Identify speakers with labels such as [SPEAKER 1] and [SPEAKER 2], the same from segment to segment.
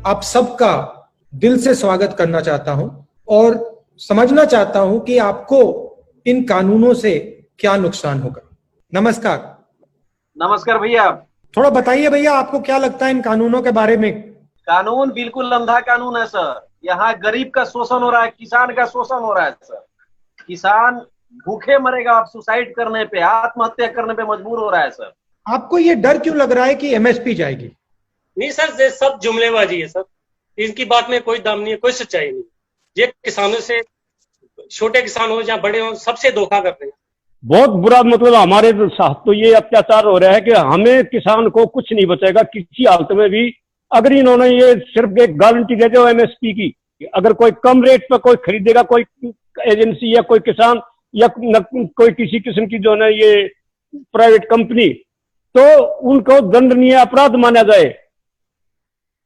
[SPEAKER 1] आप सबका दिल से स्वागत करना चाहता हूं और समझना चाहता हूं कि आपको इन कानूनों से क्या नुकसान होगा। नमस्कार।
[SPEAKER 2] नमस्कार भैया।
[SPEAKER 1] थोड़ा बताइए भैया, आपको क्या लगता है इन कानूनों के बारे में?
[SPEAKER 2] कानून बिल्कुल अंधा कानून है सर। यहाँ गरीब का शोषण हो रहा है, किसान का शोषण हो रहा है सर। किसान भूखे मरेगा, आप सुसाइड करने पे, आत्महत्या करने पे मजबूर हो रहा है सर।
[SPEAKER 1] आपको ये डर क्यों लग रहा है कि एमएसपी जाएगी?
[SPEAKER 3] नहीं सर, ये सब जुमलेबाजी है सर। इनकी बात में कोई दम नहीं है, कोई सच्चाई नहीं। ये किसानों से, छोटे किसान हो या बड़े हो, सबसे धोखा कर रहे हैं।
[SPEAKER 4] बहुत बुरा, मतलब हमारे साथ तो ये अत्याचार हो रहा है कि हमें किसान को कुछ नहीं बचेगा किसी हालत में भी। अगर इन्होंने ये सिर्फ एक गारंटी दे दो एमएसपी की, अगर कोई कम रेट पर कोई खरीदेगा, कोई एजेंसी या कोई किसान या कोई किसी किस्म की जो है ये प्राइवेट कंपनी, तो उनको दंडनीय अपराध माना जाए।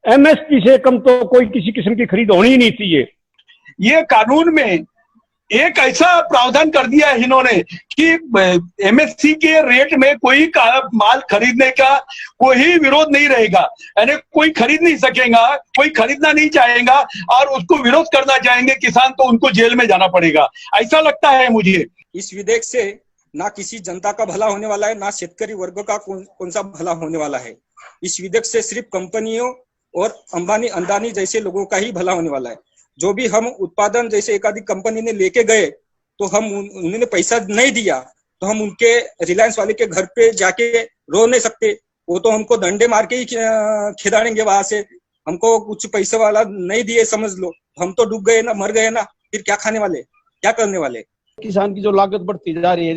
[SPEAKER 4] एमएसपी से कम तो कोई किसी किस्म की खरीद होनी ही नहीं चाहिए।
[SPEAKER 5] ये कानून में एक ऐसा प्रावधान कर दिया है इन्होंने कि एमएसपी के रेट में कोई माल खरीदने का कोई विरोध नहीं रहेगा, यानी कोई खरीद नहीं सकेगा, कोई खरीदना नहीं चाहेगा और उसको विरोध करना चाहेंगे किसान तो उनको जेल में जाना पड़ेगा, ऐसा लगता है मुझे।
[SPEAKER 6] इस विधेयक से ना किसी जनता का भला होने वाला है, ना शेतकरी वर्ग का कौन सा भला होने वाला है। इस विधेयक से सिर्फ कंपनियों और अंबानी अदानी जैसे लोगों का ही भला होने वाला है। जो भी हम उत्पादन जैसे एक आधी कंपनी ने लेके गए तो हम उन्होंने पैसा नहीं दिया तो हम उनके रिलायंस वाले के घर पे जाके रो नहीं सकते, वो तो हमको डंडे मार के ही खिदाड़ेंगे वहां से। हमको कुछ पैसे वाला नहीं दिए समझ लो, हम तो डूब गए ना, मर गए ना, फिर क्या खाने वाले, क्या करने वाले।
[SPEAKER 4] किसान की जो लागत बढ़ती जा रही है,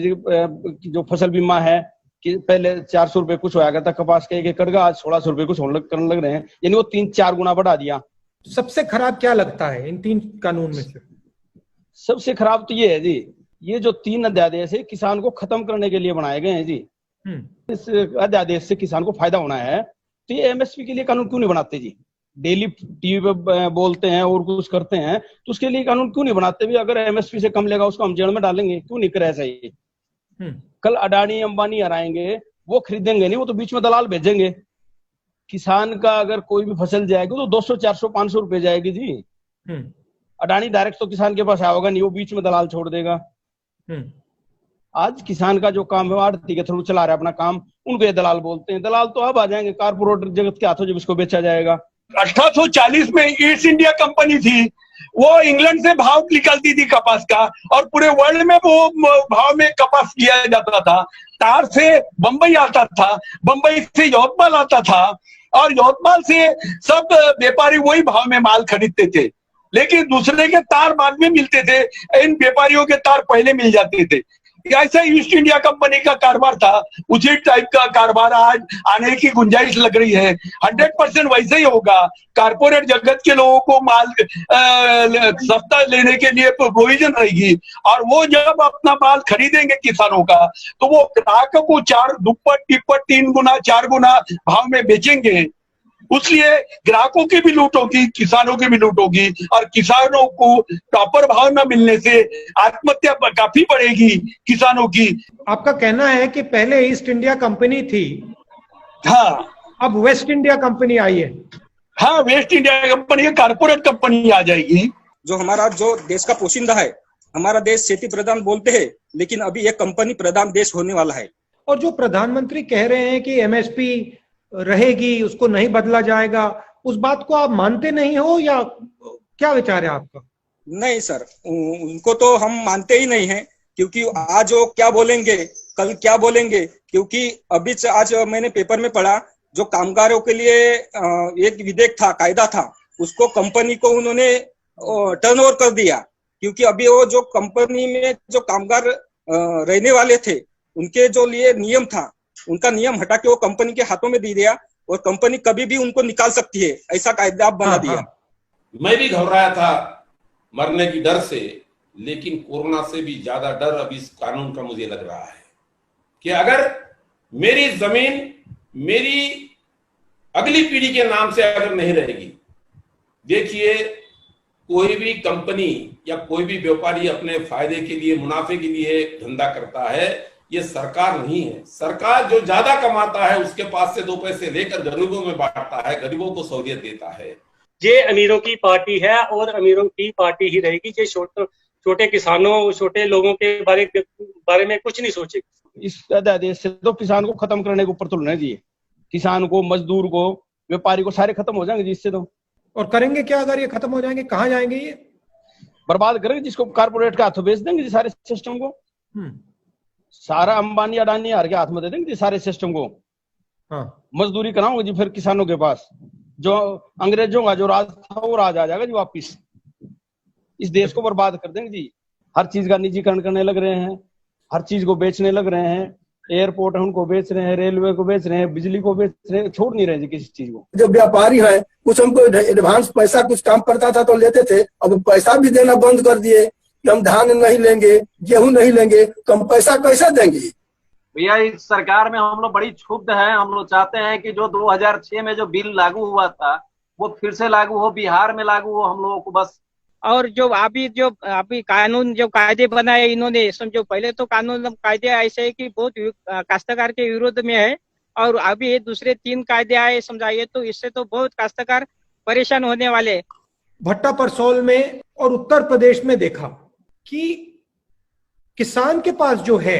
[SPEAKER 4] जो फसल बीमा है कि पहले 400 रुपए कुछ होया करता कपास के एक एकड़ का, आज 1600 रुपए कुछ करने लग रहे हैं, यानी वो 3-4 गुना बढ़ा दिया।
[SPEAKER 1] सबसे खराब क्या लगता है इन 3 कानून में से?
[SPEAKER 4] सबसे खराब तो ये है जी, ये जो 3 अध्यादेश है किसान को खत्म करने के लिए बनाए गए हैं जी। इस अध्यादेश से किसान को फायदा होना है तो ये एमएसपी के लिए कानून क्यों नहीं बनाते जी? डेली टीवी पे बोलते हैं और कुछ करते हैं, तो उसके लिए कानून क्यों नहीं बनाते भी? अगर एमएसपी से कम लेगा उसको हम जेल में डालेंगे, क्यों नहीं करे ऐसा ही? कल अडानी अंबानी हराएंगे, वो खरीदेंगे नहीं, वो तो बीच में दलाल भेजेंगे। किसान का अगर कोई भी फसल जाएगी तो 200, 400, 500 रुपए जाएगी जी। अडानी डायरेक्ट तो किसान के पास आया होगा नहीं, वो बीच में दलाल छोड़ देगा। आज किसान का जो काम है आड़ती के थ्रू चला रहा है अपना काम, उनको ये दलाल बोलते हैं। दलाल तो अब आ जाएंगे कारपोरेट जगत के हाथों जब इसको बेचा जाएगा।
[SPEAKER 5] 1840 में ईस्ट इंडिया कंपनी थी, वो इंग्लैंड से भाव निकलती थी कपास का और पूरे वर्ल्ड में वो भाव में कपास किया जाता था। तार से बंबई आता था, बंबई से यवतमाल आता था और यवतमाल से सब व्यापारी वही भाव में माल खरीदते थे, लेकिन दूसरे के तार बाद में मिलते थे, इन व्यापारियों के तार पहले मिल जाते थे। ऐसा ईस्ट इंडिया कंपनी का कारोबार था, उसी टाइप का कारोबार आज आने की गुंजाइश लग रही है। 100% वैसे ही होगा। कारपोरेट जगत के लोगों को माल सस्ता लेने के लिए प्रोविजन रहेगी और वो जब अपना माल खरीदेंगे किसानों का तो वो ग्राहकों को 4 दुप्पट टिप्पट 3 गुना 4 गुना भाव में बेचेंगे। उसलिए ग्राहकों की भी लूट होगी, किसानों की भी लूट होगी और किसानों को प्रॉपर भाव न मिलने से आत्महत्या काफी बढ़ेगी किसानों की।
[SPEAKER 1] आपका कहना है कि पहले ईस्ट इंडिया कंपनी थी,
[SPEAKER 5] हाँ,
[SPEAKER 1] अब वेस्ट इंडिया कंपनी आई है।
[SPEAKER 5] हाँ, west India company corporate company आ जाएगी।
[SPEAKER 6] जो हमारा जो देश का पोशिंदा है, हमारा देश खेती प्रधान बोलते हैं, लेकिन अभी एक कंपनी प्रधान देश होने वाला है।
[SPEAKER 1] और जो प्रधानमंत्री कह रहे हैं कि एमएसपी रहेगी, उसको नहीं बदला जाएगा, उस बात को आप मानते नहीं हो या क्या विचार है आपका?
[SPEAKER 6] नहीं सर, उनको तो हम मानते ही नहीं हैं, क्योंकि आज वो क्या बोलेंगे कल क्या बोलेंगे। क्योंकि अभी आज मैंने पेपर में पढ़ा, जो कामगारों के लिए एक विधेयक था, कायदा था, उसको कंपनी को उन्होंने टर्नओवर कर दिया। क्योंकि अभी वो जो कंपनी में जो कामगार रहने वाले थे, उनके जो लिए नियम था, उनका नियम हटा के वो कंपनी के हाथों में दे दिया और कंपनी कभी भी उनको निकाल सकती है, ऐसा कायदा बना दिया।
[SPEAKER 7] मैं भी घबराया था मरने की डर से, लेकिन कोरोना से भी ज्यादा डर अब इस कानून का मुझे लग रहा है कि अगर मेरी जमीन मेरी अगली पीढ़ी के नाम से अगर नहीं रहेगी। देखिए, कोई भी कंपनी या कोई भी व्यापारी अपने फायदे के लिए, मुनाफे के लिए धंधा करता है, ये सरकार नहीं है। सरकार जो ज्यादा कमाता है उसके पास से 2 पैसे लेकर गरीबों में बांटता है, गरीबों को सहूलियत देता है।
[SPEAKER 3] ये अमीरों की पार्टी है और अमीरों की पार्टी ही रहेगी। ये छोटे किसानों, छोटे लोगों के बारे में कुछ नहीं सोचेगी।
[SPEAKER 4] इस अध्यादेश से तो किसान को खत्म करने के ऊपर तुलना है जी। किसान को, मजदूर को, व्यापारी को, सारे खत्म हो जाएंगे जी इससे तो।
[SPEAKER 1] और करेंगे क्या अगर ये खत्म हो जाएंगे? कहाँ जाएंगे ये?
[SPEAKER 4] बर्बाद करेंगे, जिसको कारपोरेट के हाथों बेच देंगे जी सारे सिस्टम को। सारा अंबानी अडानी हार के हाथ में दे देंगे जी सारे सिस्टम को।
[SPEAKER 1] हाँ।
[SPEAKER 4] मजदूरी कराओगे जी फिर किसानों के पास। जो अंग्रेजों का जो राज था वो राज आ जाएगा जी वापिस। इस देश को बर्बाद कर देंगे जी। हर चीज का निजीकरण करने लग रहे हैं, हर चीज को बेचने लग रहे हैं। एयरपोर्ट है उनको बेच रहे हैं, रेलवे को बेच रहे हैं, बिजली को बेच रहे हैं, छोड़ नहीं रहे जी किसी चीज को।
[SPEAKER 8] जो व्यापारी है कुछ हमको एडवांस पैसा कुछ काम पड़ता था तो लेते थे, अब पैसा भी देना बंद कर दिए कि हम धान नहीं लेंगे, गेहूं नहीं लेंगे, तो हम पैसा कैसे देंगे?
[SPEAKER 2] भैया इस सरकार में हम लोग बड़ी क्षुब्ध हैं। हम लोग चाहते हैं कि जो 2006 में जो बिल लागू हुआ था वो फिर से लागू हो, बिहार में लागू हो हम लोगों को बस।
[SPEAKER 9] और जो अभी कानून जो कायदे बनाए इन्होंने, समझो पहले तो कानून कायदे ऐसे है कि बहुत काश्तकार के विरोध में है, और अभी ये दूसरे 3 कायदे आए समझाइए, तो इससे तो बहुत काश्तकार परेशान होने वाले।
[SPEAKER 1] भट्टा परसौल में और उत्तर प्रदेश में देखा कि किसान के पास जो है,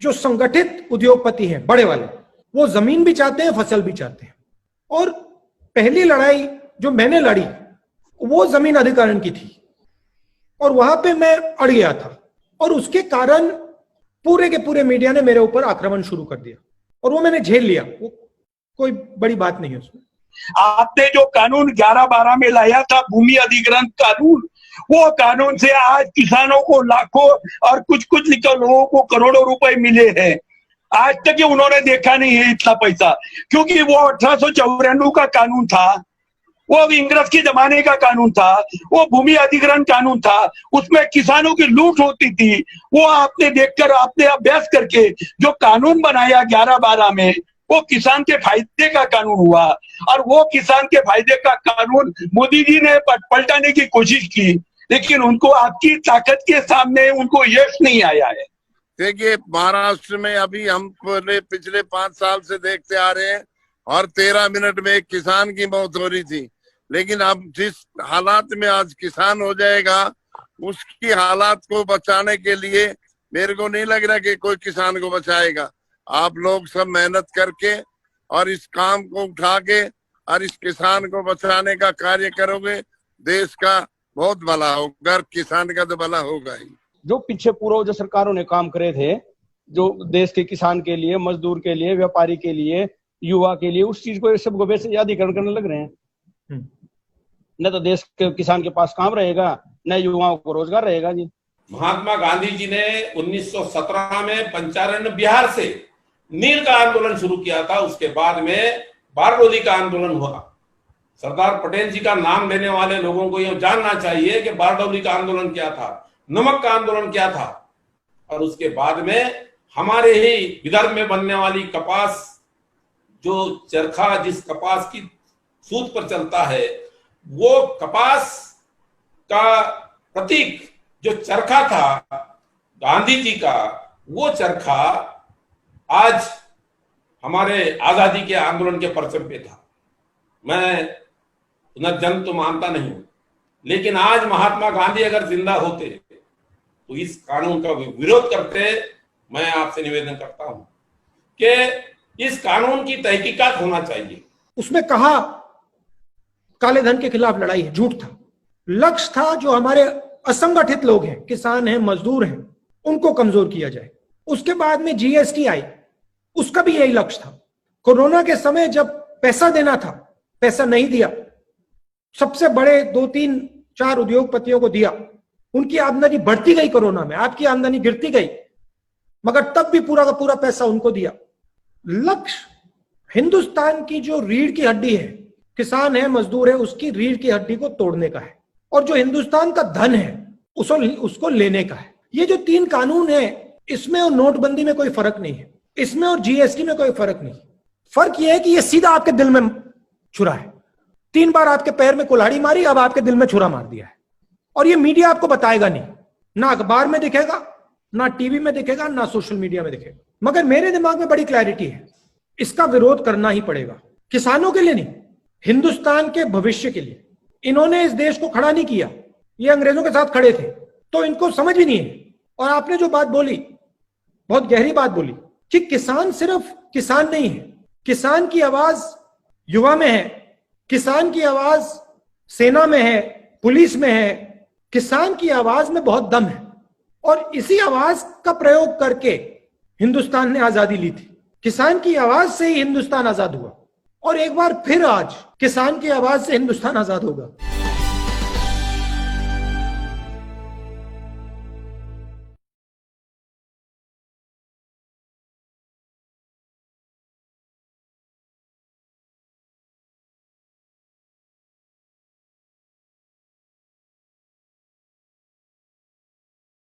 [SPEAKER 1] जो संगठित उद्योगपति हैं बड़े वाले, वो जमीन भी चाहते हैं, फसल भी चाहते हैं। और पहली लड़ाई जो मैंने लड़ी वो जमीन अधिग्रहण की थी, और वहां पे मैं अड़ गया था, और उसके कारण पूरे के पूरे मीडिया ने मेरे ऊपर आक्रमण शुरू कर दिया, और वो मैंने झेल लिया। वो कोई बड़ी बात नहीं है उसमें।
[SPEAKER 5] आपने जो कानून 11-12 में लाया था, भूमि अधिग्रहण कानून, वो कानून से आज किसानों को लाखों और कुछ लोगों को करोड़ों रुपए मिले हैं। आज तक ये उन्होंने देखा नहीं है इतना पैसा, क्योंकि वो 1894 का कानून था, वो इंग्रज के जमाने का कानून था, वो भूमि अधिग्रहण कानून था, उसमें किसानों की लूट होती थी। वो आपने देखकर, आपने अभ्यास करके जो कानून बनाया 11-12 में, वो किसान के फायदे का कानून हुआ, और वो किसान के फायदे का कानून मोदी जी ने पलटाने की कोशिश की, लेकिन उनको आपकी ताकत के सामने उनको यश नहीं आया है।
[SPEAKER 10] देखिए, महाराष्ट्र में अभी हम पिछले 5 साल से देखते आ रहे हैं, और 13 मिनट में एक किसान की मौत हो रही थी। लेकिन अब जिस हालात में आज किसान हो जाएगा, उसकी हालात को बचाने के लिए मेरे को नहीं लग रहा कि कोई किसान को बचाएगा। आप लोग सब मेहनत करके और इस काम को उठा के और इस किसान को बचाने का कार्य करोगे, देश का बहुत भला होगा, किसान का तो भला होगा ही।
[SPEAKER 4] जो पीछे पूर्व जो सरकारों ने काम करे थे, जो देश के किसान के लिए, मजदूर के लिए, व्यापारी के लिए, युवा के लिए, उस चीज को सबको वैसे अधिग्रहण करने लग रहे हैं। न तो देश के किसान के पास काम रहेगा, न युवाओं को रोजगार रहेगा जी।
[SPEAKER 7] महात्मा गांधी जी ने 1917 में पंचारण बिहार से नील का आंदोलन शुरू किया था। उसके बाद में बारडोली का आंदोलन हुआ। सरदार पटेल जी का नाम लेने वाले लोगों को यह जानना चाहिए कि बारडोली का आंदोलन क्या था, नमक का आंदोलन क्या था, और उसके बाद में हमारे ही विदर्भ में बनने वाली कपास, जो चरखा जिस कपास की सूत पर चलता है, वो कपास का प्रतीक जो चरखा था गांधी जी का, वो चरखा आज हमारे आजादी के आंदोलन के परचम पे था। मैं पुनर्जन्म तो मानता नहीं हूं, लेकिन आज महात्मा गांधी अगर जिंदा होते तो इस कानून का विरोध करते। मैं आपसे निवेदन करता हूं कि इस कानून की तहकीकात होना चाहिए।
[SPEAKER 1] उसमें कहा काले धन के खिलाफ लड़ाई है, झूठ था। लक्ष्य था जो हमारे असंगठित लोग हैं, किसान हैं, मजदूर हैं, उनको कमजोर किया जाए। उसके बाद में जीएसटी आई, उसका भी यही लक्ष्य था। कोरोना के समय जब पैसा देना था, पैसा नहीं दिया, सबसे बड़े 2-3-4 उद्योगपतियों को दिया, उनकी आमदनी बढ़ती गई, कोरोना में आपकी आमदनी गिरती गई, मगर तब भी पूरा का पूरा पैसा उनको दिया। लक्ष्य हिंदुस्तान की जो रीढ़ की हड्डी है, किसान है, मजदूर है, उसकी रीढ़ की हड्डी को तोड़ने का है, और जो हिंदुस्तान का धन है उसको लेने का है। ये जो 3 कानून है, इसमें और नोटबंदी में कोई फर्क नहीं है, इसमें और जीएसटी में कोई फर्क नहीं। फर्क यह है कि ये सीधा आपके दिल में छुरा है। 3 बार आपके पैर में कुल्हाड़ी मारी, अब आपके दिल में छुरा मार दिया है। और ये मीडिया आपको बताएगा नहीं, ना अखबार में दिखेगा, ना टीवी में दिखेगा, ना सोशल मीडिया में दिखेगा। मगर मेरे दिमाग में बड़ी क्लैरिटी है, इसका विरोध करना ही पड़ेगा। किसानों के लिए नहीं, हिंदुस्तान के भविष्य के लिए। इन्होंने इस देश को खड़ा नहीं किया, ये अंग्रेजों के साथ खड़े थे, तो इनको समझ ही नहीं है। और आपने जो बात बोली, बहुत गहरी बात बोली कि किसान सिर्फ किसान नहीं है, किसान की आवाज युवा में है, किसान की आवाज सेना में है, पुलिस में है, किसान की आवाज में बहुत दम है। और इसी आवाज का प्रयोग करके हिंदुस्तान ने आजादी ली थी। किसान की आवाज से ही हिंदुस्तान आजाद हुआ और एक बार फिर आज किसान की आवाज से हिंदुस्तान आजाद होगा।